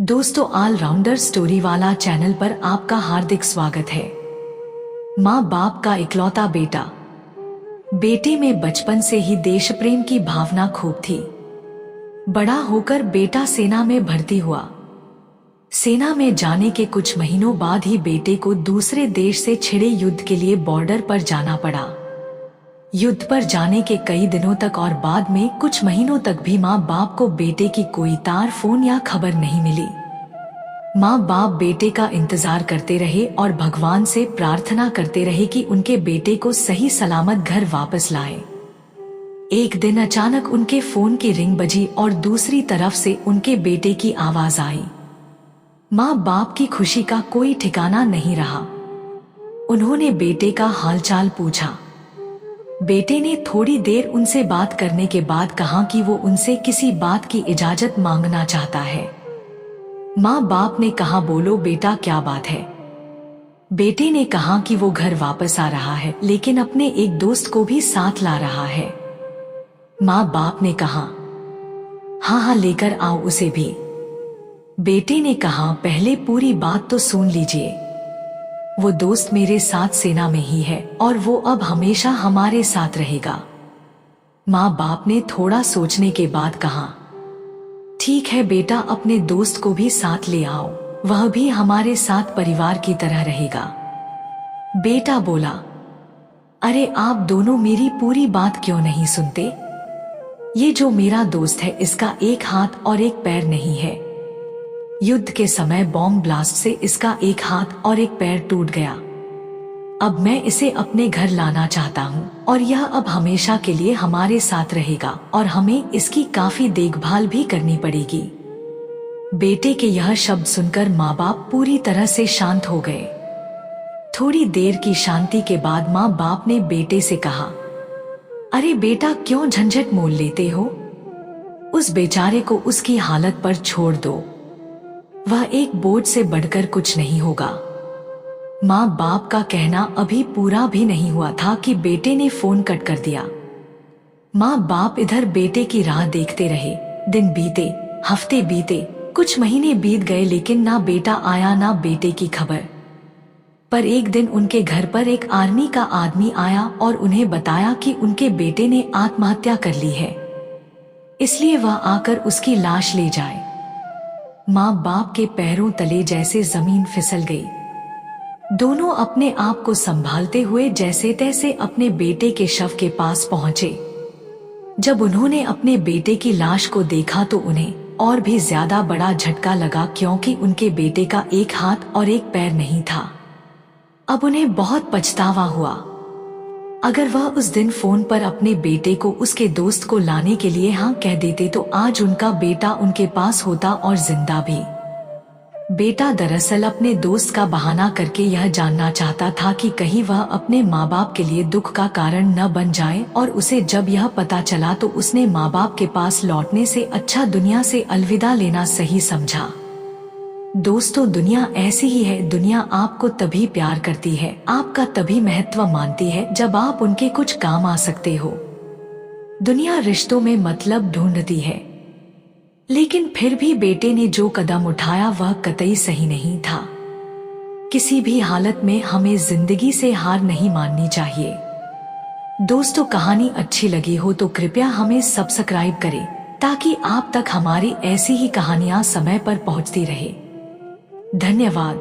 दोस्तों, allrounder story वाला channel पर आपका हार्दिक स्वागत है। माँ बाप का इकलौता बेटा। बेटे में बचपन से ही देश प्रेम की भावना खूब थी। बड़ा होकर बेटा सेना में भर्ती हुआ। सेना में जाने के कुछ महीनों बाद ही बेटे को दूसरे देश से छिड़े युद्ध के लिए बॉर्डर पर जाना पड़ा। युद्ध पर जाने के कई दिनों तक और बाद में कुछ महीनों तक भी माँ बाप को बेटे की कोई तार फोन या खबर नहीं मिली। माँ बाप बेटे का इंतजार करते रहे और भगवान से प्रार्थना करते रहे कि उनके बेटे को सही सलामत घर वापस लाए। एक दिन अचानक उनके फोन की रिंग बजी और दूसरी तरफ से उनके बेटे की आवाज आई। माँ बाप की खुशी का कोई ठिकाना नहीं रहा। उन्होंने बेटे का हालचाल पूछा। बेटे ने थोड़ी देर उनसे बात करने के बाद कहा कि वो उनसे किसी बात की इजाजत मांगना चाहता है। माँ बाप ने कहा, बोलो बेटा, क्या बात है। बेटे ने कहा कि वो घर वापस आ रहा है, लेकिन अपने एक दोस्त को भी साथ ला रहा है। माँ बाप ने कहा, हाँ हाँ, लेकर आओ उसे भी। बेटे ने कहा, पहले पूरी बात तो सुन लीजिए। वो दोस्त मेरे साथ सेना में ही है और वो अब हमेशा हमारे साथ रहेगा। माँ बाप ने थोड़ा सोचने के बाद कहा, ठीक है बेटा, अपने दोस्त को भी साथ ले आओ, वह भी हमारे साथ परिवार की तरह रहेगा। बेटा बोला, अरे आप दोनों मेरी पूरी बात क्यों नहीं सुनते। ये जो मेरा दोस्त है, इसका एक हाथ और एक पैर नहीं है। युद्ध के समय बॉम्ब ब्लास्ट से इसका एक हाथ और एक पैर टूट गया। अब मैं इसे अपने घर लाना चाहता हूँ और यह अब हमेशा के लिए हमारे साथ रहेगा और हमें इसकी काफी देखभाल भी करनी पड़ेगी। बेटे के यह शब्द सुनकर माँ बाप पूरी तरह से शांत हो गए। थोड़ी देर की शांति के बाद माँ बाप ने बेटे से कहा, अरे बेटा, क्यों झंझट मोल लेते हो। उस बेचारे को उसकी हालत पर छोड़ दो, वह एक बोझ से बढ़कर कुछ नहीं होगा। माँ बाप का कहना अभी पूरा भी नहीं हुआ था कि बेटे ने फोन कट कर दिया। माँ बाप इधर बेटे की राह देखते रहे। दिन बीते, हफ्ते बीते, कुछ महीने बीत गए, लेकिन ना बेटा आया ना बेटे की खबर। पर एक दिन उनके घर पर एक आर्मी का आदमी आया और उन्हें बताया कि उनके बेटे ने आत्महत्या कर ली है, इसलिए वह आकर उसकी लाश ले जाए। माँ बाप के पैरों तले जैसे जमीन फिसल गई। दोनों अपने आप को संभालते हुए जैसे तैसे अपने बेटे के शव के पास पहुंचे। जब उन्होंने अपने बेटे की लाश को देखा तो उन्हें और भी ज्यादा बड़ा झटका लगा, क्योंकि उनके बेटे का एक हाथ और एक पैर नहीं था। अब उन्हें बहुत पछतावा हुआ। अगर वह उस दिन फोन पर अपने बेटे को उसके दोस्त को लाने के लिए हाँ कह देते तो आज उनका बेटा उनके पास होता और जिंदा भी। बेटा दरअसल अपने दोस्त का बहाना करके यह जानना चाहता था कि कहीं वह अपने माँ बाप के लिए दुख का कारण न बन जाए, और उसे जब यह पता चला तो उसने माँ बाप के पास लौटने से अच्छा दुनिया से अलविदा लेना सही समझा। दोस्तों, दुनिया ऐसी ही है। दुनिया आपको तभी प्यार करती है, आपका तभी महत्व मानती है जब आप उनके कुछ काम आ सकते हो। दुनिया रिश्तों में मतलब ढूंढती है, लेकिन फिर भी बेटे ने जो कदम उठाया वह कतई सही नहीं था। किसी भी हालत में हमें जिंदगी से हार नहीं माननी चाहिए। दोस्तों, कहानी अच्छी लगी हो तो कृपया हमें सब्सक्राइब करें, ताकि आप तक हमारी ऐसी ही कहानियां समय पर पहुंचती रहे। धन्यवाद।